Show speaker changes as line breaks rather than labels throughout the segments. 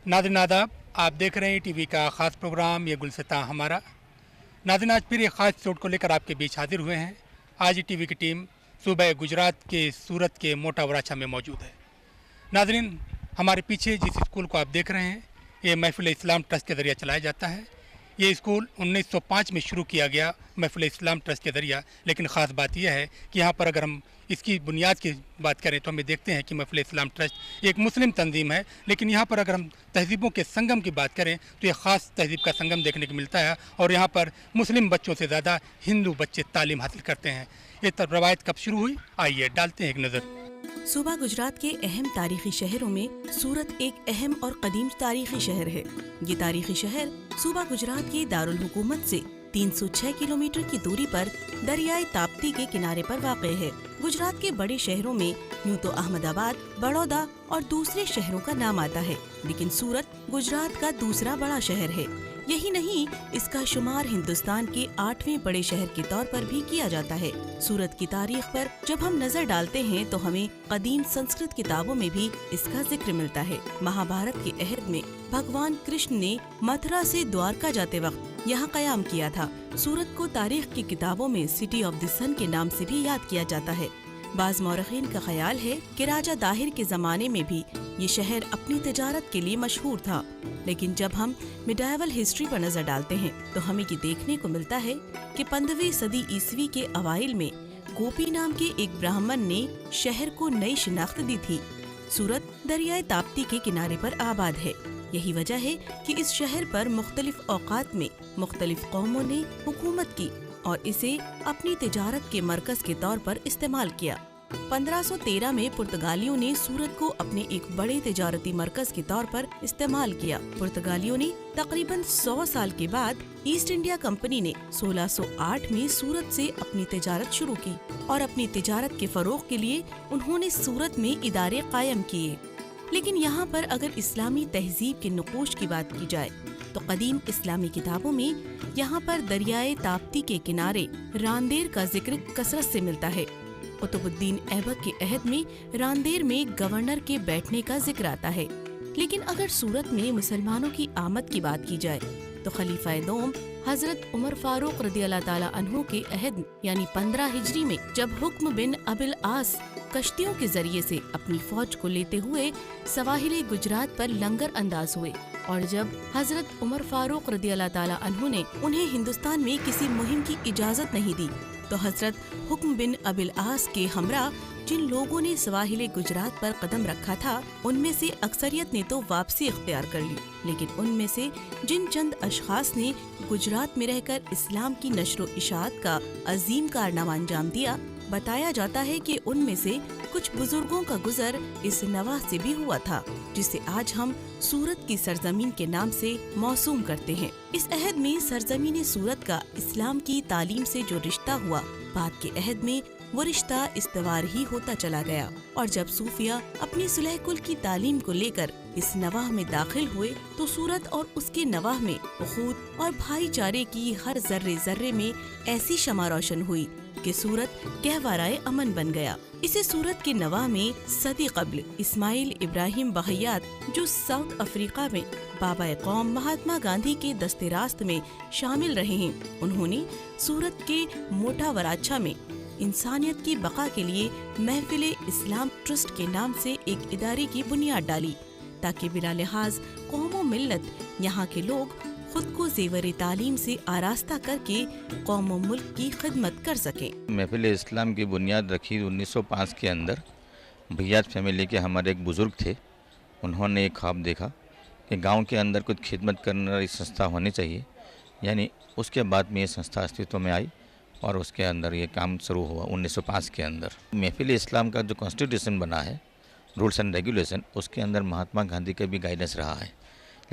नाज़रीन आदाब, आप देख रहे हैं टीवी का ख़ास प्रोग्राम ये गुलसिता हमारा। नाज़रीन आज फिर एक ख़ास एपिसोड को लेकर आपके बीच हाजिर हुए हैं। आज टीवी की टीम सूबे गुजरात के सूरत के मोटा वराछा में मौजूद है। नाज़रीन हमारे पीछे जिस स्कूल को आप देख रहे हैं ये महफिल इस्लाम ट्रस्ट के ज़रिए चलाया जाता है। ये स्कूल 1905 में शुरू किया गया महफिल इस्लाम ट्रस्ट के ज़रिए, लेकिन ख़ास बात यह है कि यहाँ पर अगर हम इसकी बुनियाद की बात करें तो हमें देखते हैं कि महफिल इस्लाम ट्रस्ट एक मुस्लिम तंजीम है, लेकिन यहाँ पर अगर हम तहज़ीबों के संगम की बात करें तो ये ख़ास तहज़ीब का संगम देखने को मिलता है और यहाँ पर मुस्लिम बच्चों से ज़्यादा हिंदू बच्चे तालीम हासिल करते हैं। ये रवायत कब शुरू हुई, आइए डालते हैं एक नज़र।
सूबा गुजरात के अहम तारीखी शहरों में सूरत एक अहम और कदीम तारीखी शहर है। ये तारीखी शहर सूबा गुजरात के दारुल हुकूमत से 306 किलोमीटर की दूरी पर दरियाए ताप्ती के किनारे पर वाक़ है। गुजरात के बड़े शहरों में यूँ तो अहमदाबाद, बड़ौदा और दूसरे शहरों का नाम आता है, लेकिन सूरत गुजरात का दूसरा बड़ा शहर है। यही नहीं, इसका शुमार हिंदुस्तान के 8वें बड़े शहर के तौर पर भी किया जाता है। सूरत की तारीख पर जब हम नजर डालते हैं तो हमें कदीम संस्कृत किताबों में भी इसका जिक्र मिलता है। महाभारत के अहद में भगवान कृष्ण ने मथुरा से द्वारका जाते वक्त यहाँ कयाम किया था। सूरत को तारीख की किताबों में सिटी ऑफ द सन के नाम से भी याद किया जाता है। बाज़ मौरखीन का ख्याल है कि राजा दाहिर के ज़माने में भी ये शहर अपनी तिजारत के लिए मशहूर था, लेकिन जब हम मिडाइवल हिस्ट्री पर नजर डालते हैं तो हमें ये देखने को मिलता है कि 15वीं सदी ईस्वी के अवाइल में गोपी नाम के एक ब्राह्मण ने शहर को नई शिनाख्त दी थी। सूरत दरियाए ताप्ती के किनारे पर आबाद है। यही वजह है कि इस शहर पर मुख्तलिफ औकात में मुख्तलिफ कौमों ने हुकूमत की और इसे अपनी तिजारत के मरकज के तौर पर इस्तेमाल किया। 1513 में पुर्तगालियों ने सूरत को अपने एक बड़े तिजारती मरकज के तौर पर इस्तेमाल किया। पुर्तगालियों ने तकरीबन 100 साल के बाद ईस्ट इंडिया कंपनी ने 1608 में सूरत से अपनी तिजारत शुरू की और अपनी तिजारत के फरोग के लिए उन्होंने सूरत में इदारे कायम किए। लेकिन यहाँ पर अगर इस्लामी तहजीब के नक़ूश की बात की जाए तो कदीम इस्लामी किताबों में यहाँ पर दरियाए ताप्ती के किनारे रांदेर का जिक्र कसरत से मिलता है। कुतुबुद्दीन ऐबक के अहद में रांदेर में गवर्नर के बैठने का जिक्र आता है। लेकिन अगर सूरत में मुसलमानों की आमद की बात की जाए तो खलीफा दोम हजरत उमर फारूक रदियल्लाहु ताला अन्हु के अहद यानी 15 हिजरी में जब हुक्म बिन अबिल आस कश्तियों के जरिए से अपनी फौज को लेते हुए सवाहिले गुजरात पर लंगर अंदाज हुए और जब हजरत उमर फारूक रदियल्लाहु ताला अन्हु ने उन्हें हिंदुस्तान में किसी मुहिम की इजाजत नहीं दी तो हजरत हुक्म बिन अबिल आस के हमरा जिन लोगों ने सवाहिले गुजरात पर कदम रखा था उनमें से अक्सरियत ने तो वापसी इख्तियार कर ली, लेकिन उनमें से जिन चंद अशखास ने गुजरात में रहकर इस्लाम की नशर इशाअत का अजीम कारनामा अंजाम दिया, बताया जाता है कि उनमें से कुछ बुजुर्गों का गुजर इस नवाह से भी हुआ था जिसे आज हम सूरत की सरजमीन के नाम से मौसूम करते हैं। इस अहद में सरजमीन सूरत का इस्लाम की तालीम से जो रिश्ता हुआ, बाद के अहद में वो रिश्ता इस्तवार ही होता चला गया और जब सूफिया अपनी सुलह कुल की तालीम को लेकर इस नवाह में दाखिल हुए तो सूरत और उसके नवाह में उखूत और भाईचारे की हर जर्रे जर्रे में ऐसी शमा रोशन हुई कि सूरत कहवाराए अमन बन गया। इसे सूरत के नवाह में सदी कब्ल इस्माइल इब्राहिम बहैयात जो साउथ अफ्रीका में बाबा कौम महात्मा गांधी के दस्ते रास्त में शामिल रहे हैं, उन्होंने सूरत के मोटा वराछा में इंसानियत की बका के लिए महफिल इस्लाम ट्रस्ट के नाम से एक इदारे की बुनियाद डाली ताकि बिला लिहाज कौम व मिल्लत यहाँ के लोग खुद को जेवर तालीम से आरास्ता करके कौम व मुल्क की खिदमत कर सके।
महफिल इस्लाम की बुनियाद रखी 1905 के अंदर। भैयात फैमिली के हमारे एक बुज़ुर्ग थे, उन्होंने एक ख्वाब देखा कि गांव के अंदर कुछ खिदमत करने वाली संस्था होनी चाहिए, यानी उसके बाद में ये संस्था अस्तित्व में आई और उसके अंदर ये काम शुरू हुआ 1905 के अंदर। महफिल इस्लाम का जो कॉन्स्टिट्यूशन बना है, रूल्स एंड रेगुलेशन, उसके अंदर महात्मा गांधी का भी गाइडेंस रहा है।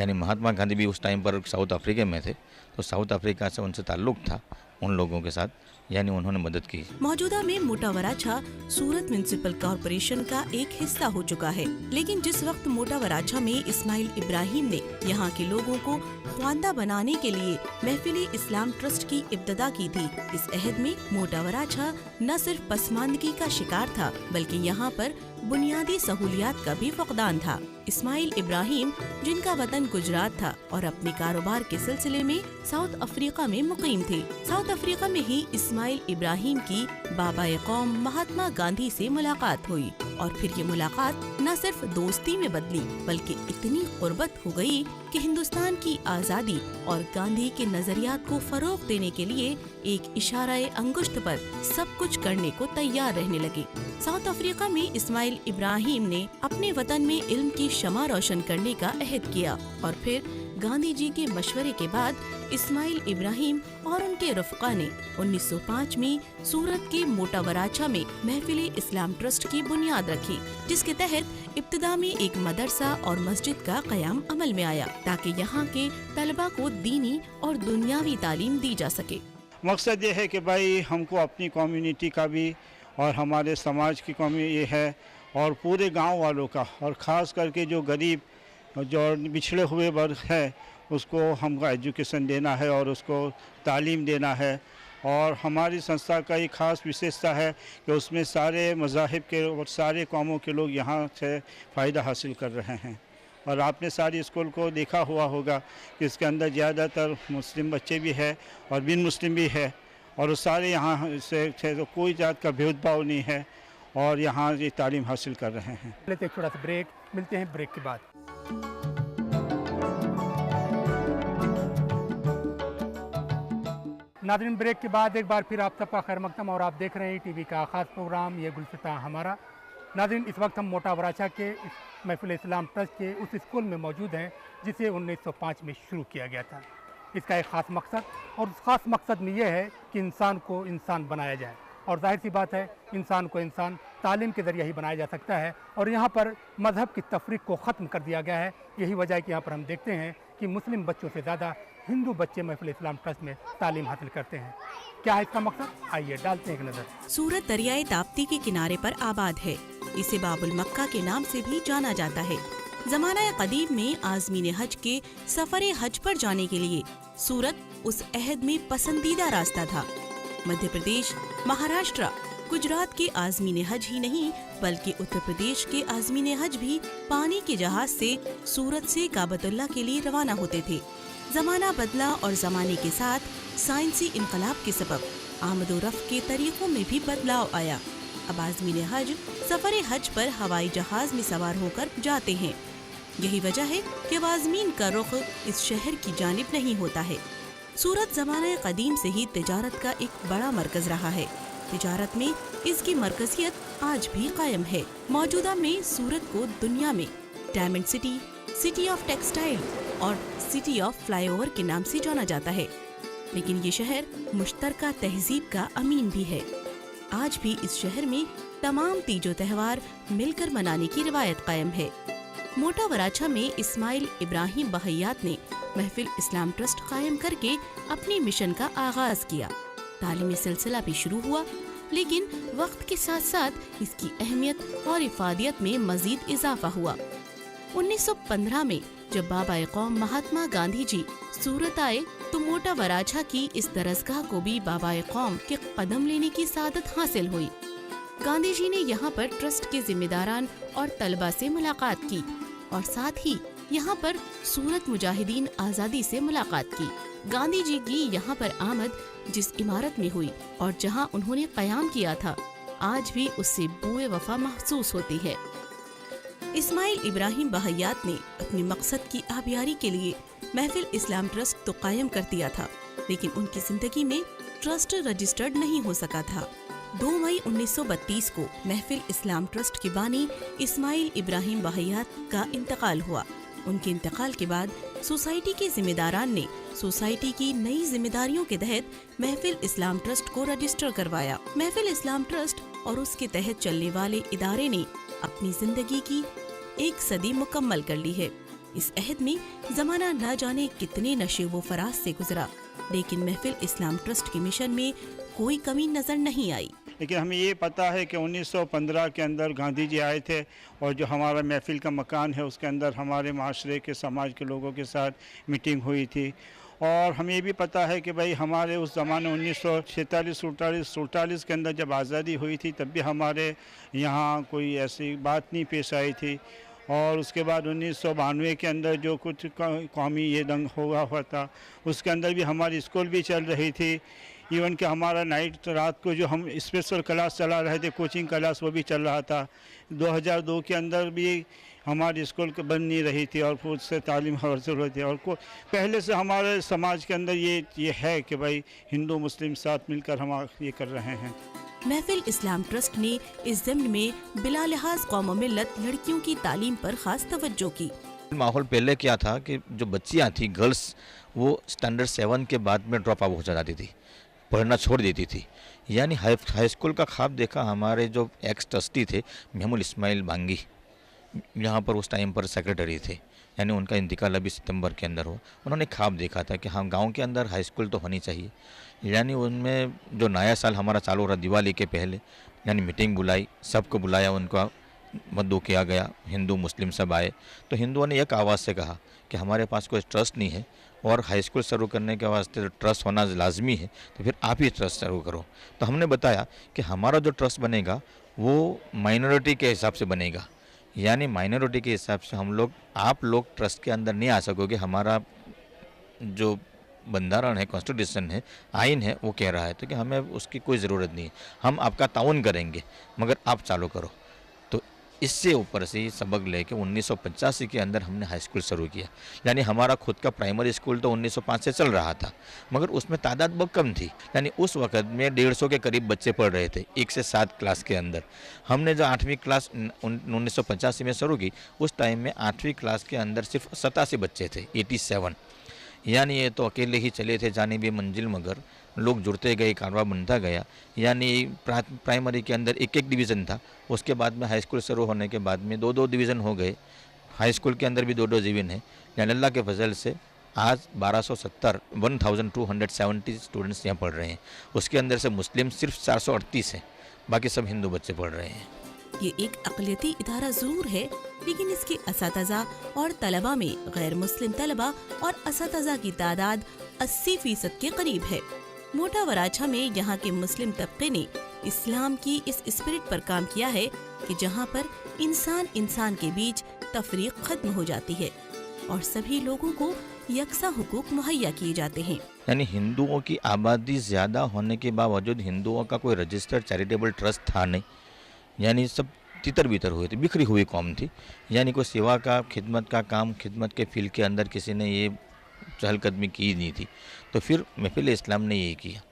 यानी महात्मा गांधी भी उस टाइम पर साउथ अफ्रीका में थे तो साउथ अफ्रीका से उनसे ताल्लुक़ था, उन लोगों के साथ, यानी उन्होंने मदद की।
मौजूदा में मोटा वराछा सूरत म्युनिसिपल कॉरपोरेशन का एक हिस्सा हो चुका है, लेकिन जिस वक्त मोटा वराछा में इस्माइल इब्राहिम ने यहाँ के लोगों को ख्वांदा बनाने के लिए महफिल इस्लाम ट्रस्ट की इब्तिदा की थी, इस अहद में मोटा वराछा न सिर्फ पसमानदगी का शिकार था बल्कि यहाँ पर बुनियादी सहूलियात का भी फकदान था। इस्माइल इब्राहिम, जिनका वतन गुजरात था और अपने कारोबार के सिलसिले में साउथ अफ्रीका में मुकीम थे, साउथ अफ्रीका में ही इस्माइल इब्राहिम की बाबाए कौम महात्मा गांधी से मुलाकात हुई और फिर ये मुलाकात न सिर्फ दोस्ती में बदली बल्कि इतनी कुर्बत हो गई कि हिंदुस्तान की आज़ादी और गांधी के नजरियात को फरोग देने के लिए एक इशाराए अंगुश्त पर सब कुछ करने को तैयार रहने लगे। साउथ अफ्रीका में इस्माइल इब्राहिम ने अपने वतन में इल्म की शमा रोशन करने का अहद किया और फिर गांधी जी के मशवरे के बाद इस्माइल इब्राहिम और उनके रफ़का ने 1905 में सूरत के मोटा वराछा में महफिल इस्लाम ट्रस्ट की बुनियाद रखी, जिसके तहत इब्तिदा में एक मदरसा और मस्जिद का क़याम अमल में आया ताकि यहाँ के तलबा को दीनी और दुनियावी तालीम दी जा सके।
मकसद ये है कि भाई हमको अपनी कम्युनिटी का भी और हमारे समाज की कमी ये है और पूरे गांव वालों का, और ख़ास करके जो गरीब जो पिछड़े हुए वर्ग है उसको हमको एजुकेशन देना है और उसको तालीम देना है। और हमारी संस्था का एक ख़ास विशेषता है कि उसमें सारे मज़ाहिब के और सारे कौमों के लोग यहाँ से फ़ायदा हासिल कर रहे हैं। और आपने सारी स्कूल को देखा हुआ होगा कि इसके अंदर ज़्यादातर मुस्लिम बच्चे भी है और बिन मुस्लिम भी है, और सारे यहाँ से तो कोई जात का भेदभाव नहीं है और यहाँ ये तालीम हासिल कर रहे हैं।
लेते एक छोटा सा ब्रेक, मिलते हैं ब्रेक के बाद। नाज़रीन, ब्रेक के बाद एक बार फिर आप सबका खैर मकदम और आप देख रहे हैं टीवी का ख़ास प्रोग्राम ये गुलसिता हमारा। नाज़रीन, इस वक्त हम मोटा वराछा के महफिल इस्लाम ट्रस्ट के उस स्कूल में मौजूद हैं जिसे 1905 में शुरू किया गया था। इसका एक ख़ास मकसद, और उस ख़ास मकसद में यह है कि इंसान को इंसान बनाया जाए, और जाहिर सी बात है इंसान को इंसान तालीम के ज़रिए ही बनाया जा सकता है। और यहाँ पर मज़हब की तफरीक को ख़त्म कर दिया गया है। यही वजह है कि यहाँ पर हम देखते हैं कि मुस्लिम बच्चों से ज़्यादा हिंदू बच्चे महफिल इस्लाम ट्रस्ट में तालीम हासिल करते हैं। क्या है इसका मकसद, आइए डालते हैं एक नज़र।
सूरत दरियाए ताप्ती के किनारे पर आबाद है। इसे बाबुल मक्का के नाम से भी जाना जाता है। ज़माना कदीम में आज़मीन हज के सफ़र हज पर जाने के लिए सूरत उस अहद में पसंदीदा रास्ता था। मध्य प्रदेश, महाराष्ट्र, गुजरात के आज़मीन हज ही नहीं बल्कि उत्तर प्रदेश के आज़मीन हज भी पानी के जहाज से सूरत से काबतुल्लाह के लिए रवाना होते थे। ज़माना बदला और ज़माने के साथ साइंसी इनकलाब के सबब आमदोरफ़्त के तरीक़ों में भी बदलाव आया। अब आज़मीन हज सफ़र हज पर हवाई जहाज में सवार होकर जाते हैं। यही वजह है कि आज़मीन का रुख इस शहर की जानिब नहीं होता है। सूरत ज़माने कदीम से ही तिजारत का एक बड़ा मरकज़ रहा है। तिजारत में इसकी मरकज़ियत आज भी कायम है। मौजूदा में सूरत को दुनिया में diamond city, city of textile और सिटी ऑफ फ्लाईओवर के नाम से जाना जाता है, लेकिन ये शहर मुश्तरका तहजीब का अमीन भी है। आज भी इस शहर में तमाम तीजो त्यौहार मिलकर मनाने की रिवायत कायम है। मोटा वराछा में इस्माइल इब्राहिम बहैयात ने महफिल इस्लाम ट्रस्ट कायम करके अपने मिशन का आगाज किया। तालीमी सिलसिला भी शुरू हुआ, लेकिन वक्त के साथ साथ इसकी अहमियत और इफादियत में मजीद इजाफा हुआ। 1915 में जब बाबाए कौम महात्मा गांधी जी सूरत आए तो मोटा वराछा की इस दरसगाह को भी बाबाए कौम के कदम लेने की सादत हासिल हुई। गांधी जी ने यहाँ पर ट्रस्ट के जिम्मेदारान और तलबा से मुलाकात की और साथ ही यहाँ पर सूरत मुजाहिदीन आज़ादी से मुलाकात की। गांधी जी की यहाँ पर आमद जिस इमारत में हुई और जहाँ उन्होंने क़याम किया था, आज भी उससे बूए वफा महसूस होती है। इस्माइल इब्राहिम बहैयात ने अपने मकसद की आबियारी के लिए महफिल इस्लाम ट्रस्ट तो कायम कर दिया था, लेकिन उनकी जिंदगी में ट्रस्ट रजिस्टर्ड नहीं हो सका था। 2 मई 1932 को महफिल इस्लाम ट्रस्ट के बानी इस्माइल इब्राहिम बहैयात का इंतकाल हुआ। उनके इंतकाल के बाद सोसाइटी के जिम्मेदारान ने सोसाइटी की नई जिम्मेदारियों के तहत महफिल इस्लाम ट्रस्ट को रजिस्टर करवाया। महफिल इस्लाम ट्रस्ट और उसके तहत चलने वाले इदारे ने अपनी जिंदगी की 1 सदी मुकम्मल कर ली है। इस अहद में जमाना न जाने कितने नशे व फराज से गुजरा, लेकिन महफिल इस्लाम ट्रस्ट के मिशन में कोई कमी नजर नहीं आई।
लेकिन हमें ये पता है कि 1915 के अंदर गांधी जी आए थे और जो हमारा महफिल का मकान है उसके अंदर हमारे माशरे के समाज के लोगों के साथ मीटिंग हुई थी। और हमें ये भी पता है कि भाई हमारे उस ज़माने 1946 के अंदर जब आज़ादी हुई थी तब भी हमारे यहाँ कोई ऐसी बात नहीं पेश आई थी। और उसके बाद 1992 के अंदर जो कुछ कौमी ये दंग हुआ था उसके अंदर भी हमारी स्कूल भी चल रही थी। इवन कि हमारा नाइट रात को जो हम स्पेशल क्लास चला रहे थे, कोचिंग क्लास, वो भी चल रहा था। 2002 के अंदर भी हमारी स्कूल बन नहीं रही थी और खुद से तालीम हासिल होती थी। और पहले से हमारे समाज के अंदर ये है कि भाई हिंदू मुस्लिम साथ मिलकर हम ये कर रहे हैं।
महफिल इस्लाम ट्रस्ट ने इस ज़िम्न में बिला लिहाज कौम व मिल्लत लड़कियों की तालीम पर खास तवज्जो की।
माहौल पहले क्या था कि जो बच्चियाँ थी गर्ल्स, वो स्टैंडर्ड 7 के बाद में ड्रॉप आउट हो जाती थी, पढ़ना छोड़ देती थी। यानी हाई स्कूल का ख्वाब देखा हमारे जो एक्स ट्रस्टी थे महमूद इस्माइल बांगी, यहाँ पर उस टाइम पर सेक्रेटरी थे, यानी उनका इंतकाल अभी सितंबर के अंदर हुआ। उन्होंने ख्वाब देखा था कि हाँ गांव के अंदर हाई स्कूल तो होनी चाहिए। यानी उनमें जो नया साल हमारा चालू हो रहा दिवाली के पहले, यानी मीटिंग बुलाई, सबको बुलाया, उनका मद्दू किया गया, हिंदू मुस्लिम सब आए। तो हिंदुओं ने एक आवाज़ से कहा कि हमारे पास कोई ट्रस्ट नहीं है और हाई स्कूल शुरू करने के वास्ते ट्रस्ट होना लाजमी है, तो फिर आप ही ट्रस्ट शुरू करो। तो हमने बताया कि हमारा जो ट्रस्ट बनेगा वो माइनॉरिटी के हिसाब से बनेगा, यानी माइनॉरिटी के हिसाब से हम लोग, आप लोग ट्रस्ट के अंदर नहीं आ सकोगे। हमारा जो बंधारण है, कॉन्स्टिट्यूशन है, आइन है, वो कह रहा है तो कि हमें उसकी कोई ज़रूरत नहीं है, हम आपका ताउन करेंगे मगर आप चालू करो। तो इससे ऊपर से सबक लेके 1985 के अंदर हमने हाई स्कूल शुरू किया। यानी हमारा खुद का प्राइमरी स्कूल तो 1905 से चल रहा था मगर उसमें तादाद बहुत कम थी। यानी उस वक्त में 150 के करीब बच्चे पढ़ रहे थे 1 से 7 क्लास के अंदर। हमने जो 8वीं क्लास 1985 में शुरू की, उस टाइम में 8वीं क्लास के अंदर सिर्फ 87 बच्चे थे, 87। यानी ये तो अकेले ही चले थे जानिबे मंजिल, मगर लोग जुड़ते गए, कारवा बनता गया। यानी प्राइमरी के अंदर एक डिवीज़न था, उसके बाद में हाई स्कूल शुरू होने के बाद में 2 डिवीज़न हो गए, हाई स्कूल के अंदर भी 2 डिवीज़न है। यानी अल्लाह के फजल से आज 1270 स्टूडेंट्स यहाँ पढ़ रहे हैं। उसके अंदर से मुस्लिम सिर्फ 438 हैं, बाकी सब हिंदू बच्चे पढ़ रहे हैं।
ये एक अक़लियती इदारा ज़रूर है, लेकिन इसके असातिज़ा और तलबा में गैर मुस्लिम तलबा और असातिज़ा की तादाद 80% के करीब है। मोटा वराछा में यहाँ के मुस्लिम तबके ने इस्लाम की इस स्पिरिट पर काम किया है कि जहाँ पर इंसान इंसान के बीच तफरीक खत्म हो जाती है और सभी लोगों को यकसा हुकूक मुहैया किए जाते हैं।
यानी हिंदुओं की आबादी ज़्यादा होने के बावजूद हिंदुओं का कोई रजिस्टर्ड चैरिटेबल ट्रस्ट था नहीं। यानी सब तितर बितर हुए थे, बिखरी हुई कौम थी। यानी कोई सेवा का, खिदमत का काम, खिदमत के फील्ड के अंदर किसी ने ये चहलकदमी की नहीं थी। तो फिर महफिल इस्लाम ने ये किया।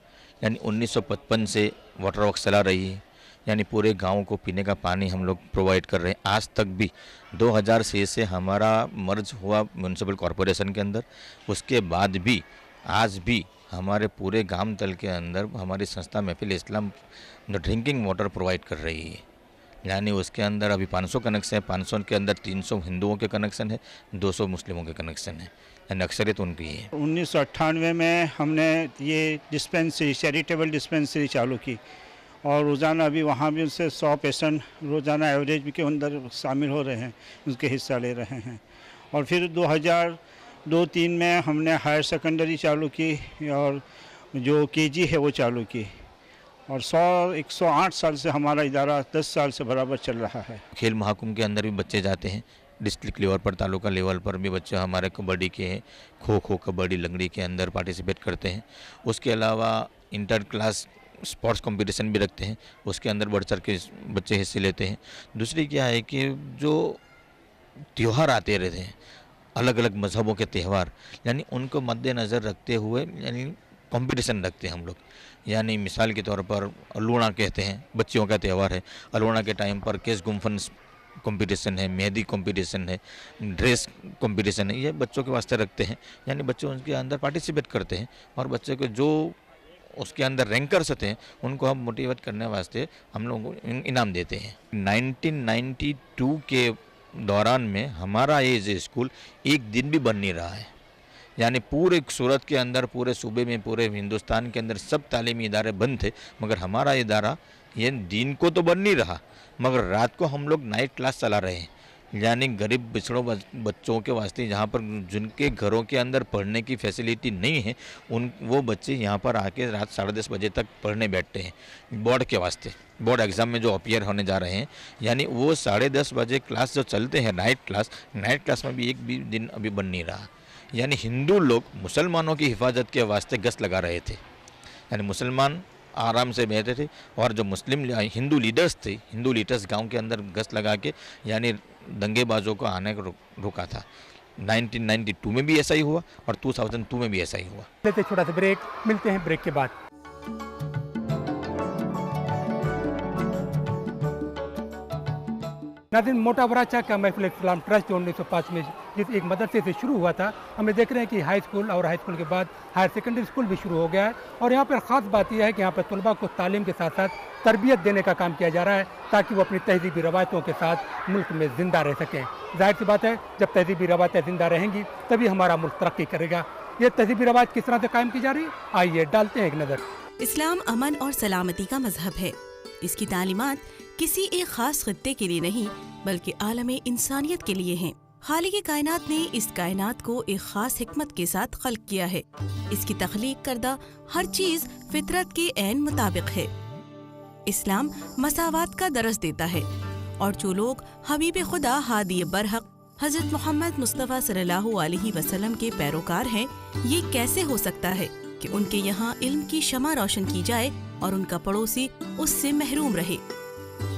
यानी 1955 से वाटर वर्क्स चला रही है, यानी पूरे गांव को पीने का पानी हम लोग प्रोवाइड कर रहे हैं। आज तक भी 2006 से हमारा मर्ज हुआ म्यूनसिपल कॉरपोरेशन के अंदर, उसके बाद भी आज भी हमारे पूरे गांव तल के अंदर हमारी संस्था महफिल इस्लाम जो ड्रिंकिंग वाटर प्रोवाइड कर रही है। यानी उसके अंदर अभी 500 कनेक्शन है, 500 के अंदर 300 हिंदुओं के कनेक्शन है, 200 मुस्लिमों के कनेक्शन है, यानी अक्सरियत उनकी है।
1998 में हमने ये डिस्पेंसरी, चैरिटेबल डिस्पेंसरी चालू की और रोज़ाना अभी वहाँ भी उनसे 100 पेशेंट रोज़ाना एवरेज के अंदर शामिल हो रहे हैं, उसके हिस्सा ले रहे हैं। और फिर 2002-03 में हमने हायर सेकेंडरी चालू की और जो केजी है वो चालू की और 108 साल से हमारा इदारा 10 साल से बराबर चल रहा है।
खेल महाकुंभ के अंदर भी बच्चे जाते हैं, डिस्ट्रिक्ट लेवल पर, तालुका लेवल पर भी बच्चे हमारे कबड्डी के हैं, खो खो, कबड्डी, लंगड़ी के अंदर पार्टिसिपेट करते हैं। उसके अलावा इंटर क्लास स्पोर्ट्स कंपटीशन भी रखते हैं, उसके अंदर बढ़ चढ़ के बच्चे हिस्से लेते हैं। दूसरी क्या है कि जो त्यौहार आते रहते हैं, अलग अलग मज़हबों के त्यौहार, यानी उनको मद्देनज़र रखते हुए यानी कंपटीशन रखते हैं हम लोग। यानी मिसाल के तौर पर अल्लूणा कहते हैं, बच्चियों का त्यौहार है। अल्लूणा के टाइम पर केस गुम्फन कंपटीशन है, मेहंदी कंपटीशन है, ड्रेस कंपटीशन है, ये बच्चों के वास्ते रखते हैं। यानी बच्चे उनके अंदर पार्टिसिपेट करते हैं और बच्चे को जो उसके अंदर रैंकर्स होते हैं उनको हम मोटिवेट करने वास्ते हम लोग इनाम देते हैं। 1992 के दौरान में हमारा ये स्कूल एक दिन भी बन नहीं रहा है। यानी पूरे सूरत के अंदर, पूरे सूबे में, पूरे हिंदुस्तान के अंदर सब तालीमी इदारे बंद थे, मगर हमारा इदारा ये दिन को तो बंद नहीं रहा, मगर रात को हम लोग नाइट क्लास चला रहे हैं। यानी गरीब पिछड़ों बच्चों के वास्ते, जहाँ पर जिनके घरों के अंदर पढ़ने की फैसिलिटी नहीं है, वो बच्चे यहाँ पर आके रात 10:30 बजे तक पढ़ने बैठते हैं बोर्ड के वास्ते, बोर्ड एग्ज़ाम में जो अपीयर होने जा रहे हैं। यानी वो 10:30 बजे क्लास जो चलते हैं नाइट क्लास में भी एक भी दिन अभी बन नहीं रहा। यानी हिंदू लोग मुसलमानों की हिफाजत के वास्ते गश्त लगा रहे थे, यानी मुसलमान आराम से बैठे थे, और जो हिंदू लीडर्स गांव के अंदर गश्त लगा के यानी दंगेबाजों को आने को रोका था। 1992 में भी ऐसा ही हुआ और 2002 में भी ऐसा ही हुआ।
लेते छोटा सा ब्रेक, मिलते हैं ब्रेक के बाद। नाज़रीन, मोटा वराचा का महफिल इस्लाम ट्रस्ट जो 1905 में जिस एक मदरसे से शुरू हुआ था, हमें देख रहे हैं कि हाई स्कूल और हाई स्कूल के बाद हायर सेकेंडरी स्कूल भी शुरू हो गया है। और यहाँ पर ख़ास बात यह है कि यहाँ पर तलबा को तालीम के साथ साथ तरबियत देने का काम किया जा रहा है, ताकि वो अपनी तहजीबी रवायतों के साथ मुल्क में ज़िंदा रह सकें। जाहिर सी बात है, जब तहजीबी रवायतें ज़िंदा रहेंगी तभी हमारा मुल्क तरक्की करेगा। ये तहजीबी रवायत किस तरह से कायम की जा रही है, आइए डालते हैं एक नज़र।
इस्लाम अमन और सलामती का मजहब है। इसकी तालीमात किसी एक खास खित्ते के लिए नहीं, बल्कि आलमे इंसानियत के लिए हैं। खालिक कायनात ने इस कायनात को एक खास हिकमत के साथ खल्क किया है। इसकी तख्लीक करदा हर चीज फितरत के ऐन मुताबिक है। इस्लाम मसावात का दरस देता है, और जो लोग हबीब खुदा हादी बरहक हजरत मोहम्मद मुस्तफ़ा सल्लल्लाहु अलैहि वसल्लम के पैरोकार हैं, ये कैसे हो सकता है कि उनके यहाँ इल्म की शमा रोशन की जाए और उनका पड़ोसी उससे महरूम रहे।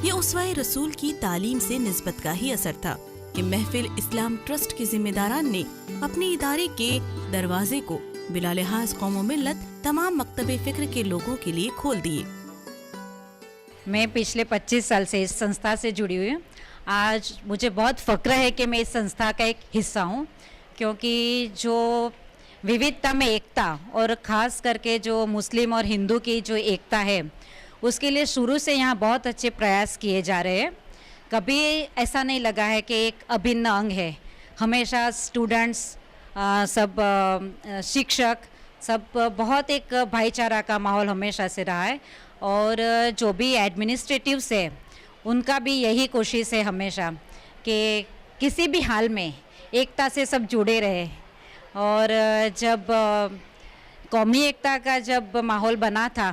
ये उसवाए रसूल की तालीम से निस्बत का ही असर था कि महफिल इस्लाम ट्रस्ट के जिम्मेदारान ने अपने इदारे के दरवाजे को बिला लिहाज कौम व मिल्लत तमाम मकतबे फिक्र के लोगों के लिए खोल दिए।
मैं पिछले 25 साल से इस संस्था से जुड़ी हुई हूँ। आज मुझे बहुत फ़ख्र है कि मैं इस संस्था का एक हिस्सा हूँ, क्योंकि जो विविधता में एकता, और ख़ास करके जो मुस्लिम और हिंदू की जो एकता है, उसके लिए शुरू से यहाँ बहुत अच्छे प्रयास किए जा रहे हैं। कभी ऐसा नहीं लगा है कि एक अभिन्न अंग है। हमेशा स्टूडेंट्स, सब शिक्षक, सब बहुत एक भाईचारा का माहौल हमेशा से रहा है। और जो भी एडमिनिस्ट्रेटिव्स है, उनका भी यही कोशिश है हमेशा कि किसी भी हाल में एकता से सब जुड़े रहे। और जब कौमी एकता का जब माहौल बना था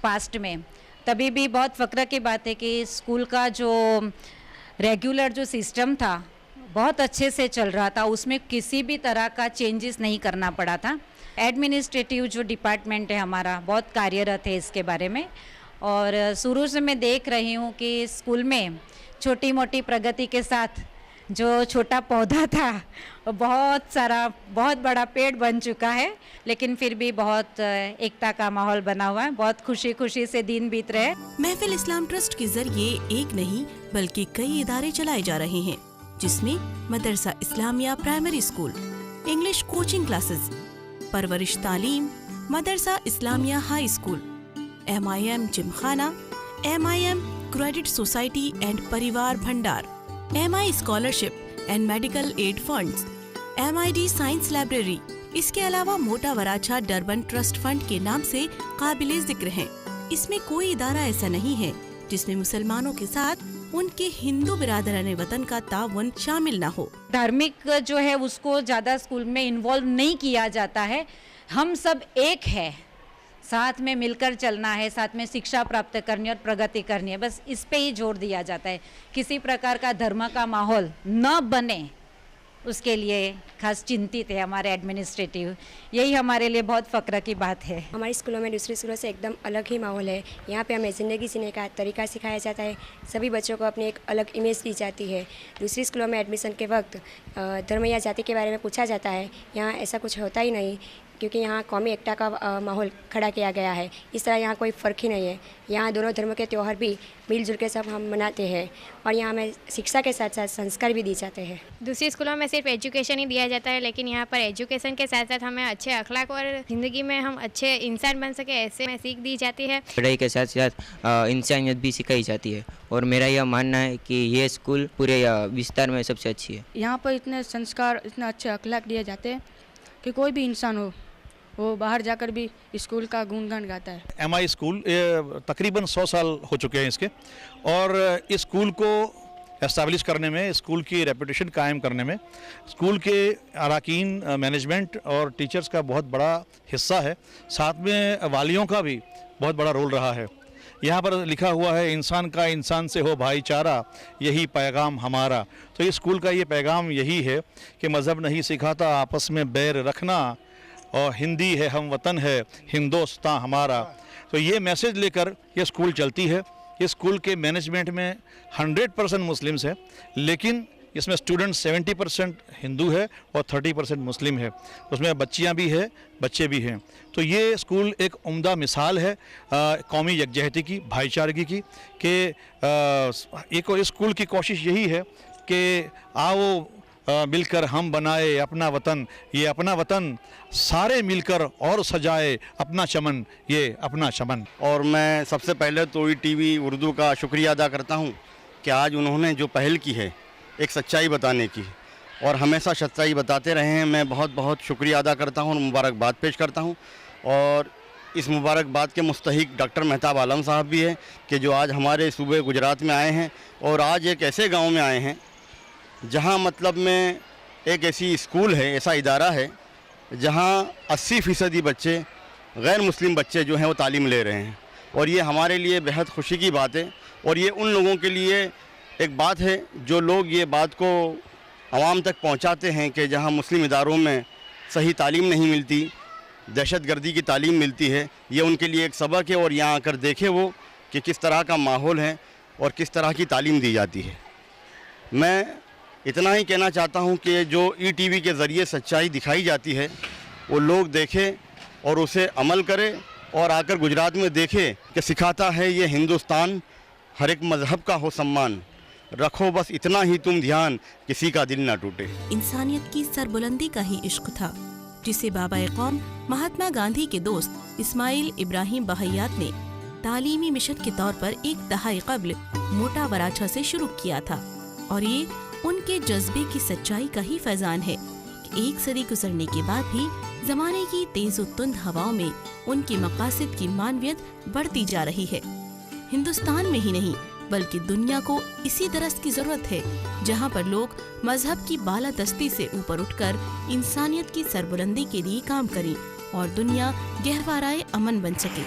पास्ट में, तभी भी बहुत फ़ख्र की बात है कि स्कूल का जो रेगुलर जो सिस्टम था बहुत अच्छे से चल रहा था, उसमें किसी भी तरह का चेंजेस नहीं करना पड़ा था। एडमिनिस्ट्रेटिव जो डिपार्टमेंट है हमारा बहुत कार्यरत है इसके बारे में, और शुरू से मैं देख रही हूँ कि स्कूल में छोटी मोटी प्रगति के साथ जो छोटा पौधा था बहुत बड़ा पेड़ बन चुका है। लेकिन फिर भी बहुत एकता का माहौल बना हुआ है, बहुत खुशी खुशी से दिन बीत रहे।
महफिल इस्लाम ट्रस्ट के जरिए एक नहीं बल्कि कई इदारे चलाए जा रहे हैं, जिसमें Madrasa Islamia primary school, English coaching classes, Parvarish Taleem, Madrasa Islamia high school, MIM gymkhana, MIM credit society and Parivar Bhandar, MI scholarship and medical aid funds, MID science library. इसके अलावा मोटा वराछा डरबन ट्रस्ट फंड के नाम से काबिले जिक्र हैं। इसमें कोई इदारा ऐसा नहीं है जिसमें मुसलमानों के साथ उनके हिंदू बिरादरान वतन का ताउन शामिल ना हो।
धार्मिक जो है उसको ज़्यादा स्कूल में इन्वॉल्व नहीं किया जाता है। हम सब एक है, साथ में मिलकर चलना है, साथ में शिक्षा प्राप्त करनी और प्रगति करनी है, बस इस पे ही जोर दिया जाता है। किसी प्रकार का धर्म का माहौल न बने, उसके लिए खास चिंतित है हमारे एडमिनिस्ट्रेटिव। यही हमारे लिए बहुत फ़ख्र की बात है।
हमारे स्कूलों में दूसरी स्कूलों से एकदम अलग ही माहौल है। यहाँ पे हमें ज़िंदगी जीने का तरीका सिखाया जाता है। सभी बच्चों को अपनी एक अलग इमेज दी जाती है। दूसरी स्कूलों में एडमिशन के वक्त धर्म या जाति के बारे में पूछा जाता है। यहाँ ऐसा कुछ होता ही नहीं, क्योंकि यहाँ कौमी एकता का माहौल खड़ा किया गया है। इस तरह यहाँ कोई फ़र्क ही नहीं है। यहाँ दोनों धर्मों के त्यौहार भी मिलजुल के सब हम मनाते हैं, और यहाँ हमें शिक्षा के साथ साथ संस्कार भी दिए जाते हैं।
दूसरी स्कूलों में सिर्फ एजुकेशन ही दिया जाता है, लेकिन यहाँ पर एजुकेशन के साथ साथ हमें अच्छे अखलाक और ज़िंदगी में हम अच्छे इंसान बन सके, ऐसे में सीख दी जाती है।
पढ़ाई के साथ साथ इंसानियत भी सिखाई जाती है, और मेरा यह मानना है कि ये स्कूल पूरे विस्तार में सबसे अच्छी है।
यहाँ पर इतने संस्कार, इतने अच्छे अखलाक दिए जाते हैं कि कोई भी इंसान हो वो बाहर जाकर भी स्कूल का गुणगान गाता है।
MI स्कूल तकरीबन 100 साल हो चुके हैं इसके, और इस स्कूल को एस्टैब्लिश करने में, स्कूल की रेपुटेशन कायम करने में स्कूल के अरकान, मैनेजमेंट और टीचर्स का बहुत बड़ा हिस्सा है। साथ में वालियों का भी बहुत बड़ा रोल रहा है। यहाँ पर लिखा हुआ है, इंसान का इंसान से हो भाईचारा, यही पैगाम हमारा। तो इस स्कूल का ये पैगाम यही है कि मज़हब नहीं सिखाता आपस में बैर रखना, और हिंदी है हम वतन है हिंदुस्तान हमारा। तो ये मैसेज लेकर ये स्कूल चलती है। इस स्कूल के मैनेजमेंट में 100% मुस्लिम्स है, लेकिन इसमें स्टूडेंट 70% हिंदू है और 30% मुस्लिम है। उसमें बच्चियां भी है, बच्चे भी हैं। तो ये स्कूल एक उम्दा मिसाल है कौमी यकजहती की, भाईचारगी की, कि एक इस स्कूल की कोशिश यही है कि आओ मिलकर हम बनाए अपना वतन, ये अपना वतन सारे मिलकर और सजाए अपना चमन, ये अपना चमन।
और मैं सबसे पहले तो ETV उर्दू का शुक्रिया अदा करता हूँ कि आज उन्होंने जो पहल की है एक सच्चाई बताने की, और हमेशा सच्चाई बताते रहे हैं। मैं बहुत बहुत शुक्रिया अदा करता हूँ और मुबारकबाद पेश करता हूँ। और इस मुबारकबाद के मुस्तहिक डॉक्टर मेहताब आलम साहब भी हैं कि जो आज हमारे सूबे गुजरात में आए हैं, और आज एक ऐसे गांव में आए हैं जहां मतलब में एक ऐसी स्कूल है, ऐसा इदारा है जहां 80% बच्चे, गैर मुस्लिम बच्चे जो हैं वो तालीम ले रहे हैं। और ये हमारे लिए बेहद खुशी की बात है। और ये उन लोगों के लिए एक बात है जो लोग ये बात को आवाम तक पहुंचाते हैं कि जहां मुस्लिम इदारों में सही तालीम नहीं मिलती, दहशतगर्दी की तालीम मिलती है, ये उनके लिए एक सबक है। और यहाँ आकर देखे वो कि किस तरह का माहौल है और किस तरह की तालीम दी जाती है। मैं इतना ही कहना चाहता हूँ कि जो ETV के ज़रिए सच्चाई दिखाई जाती है वो लोग देखें और उसे अमल करें, और आकर गुजरात में देखें कि सिखाता है ये हिंदुस्तान, हर एक मज़हब का हो सम्मान, रखो बस इतना ही तुम ध्यान, किसी का दिल ना टूटे।
इंसानियत की सरबुलंदी का ही इश्क था जिसे बाबा कौम महात्मा गांधी के दोस्त इस्माइल इब्राहिम बहैयात ने तालीमी मिशन के तौर पर एक दहाई कब्ल मोटा वराछा से शुरू किया था। और ये उनके जज्बे की सच्चाई का ही फैजान है कि एक सदी गुजरने के बाद भी जमाने की तेज और तुंद हवाओं में उनकी मकासद की मानवियत बढ़ती जा रही है। हिंदुस्तान में ही नहीं बल्कि दुनिया को इसी दरस की जरूरत है जहाँ पर लोग मजहब की बालादस्ती से ऊपर उठकर इंसानियत की सरबुलंदी के लिए काम करें और दुनिया गहवाराए अमन बन सके।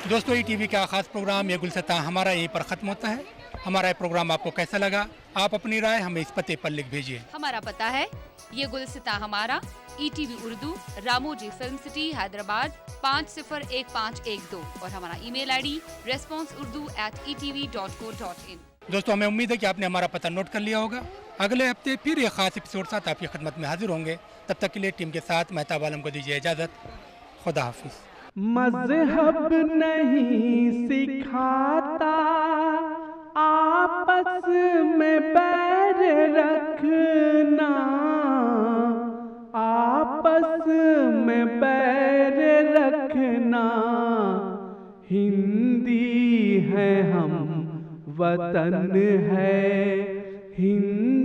दोस्तों, ETV का खास प्रोग्राम ये गुलसिता हमारा यहीं पर खत्म होता है। हमारा ये प्रोग्राम आपको कैसा लगा, आप अपनी राय हमें इस पते पर लिख भेजिए।
हमारा पता है ये गुलसिता हमारा, ETV Urdu, Ramoji film city, Hyderabad 501512, और हमारा ईमेल ID responseurdu@etv.co.in।
दोस्तों, हमें उम्मीद है कि आपने हमारा पता नोट कर लिया होगा। अगले हफ्ते फिर एक खास एपिसोड साथ आपकी खिदमत में हाजिर होंगे। तब तक के लिए टीम के साथ मेहताब आलम को दीजिए इजाजत। खुदा हाफिज।
मज़हब नहीं सिखाता आपस में बैर रखना, आपस में बैर रखना, हिंदी है हम वतन है हिंदुस्तान।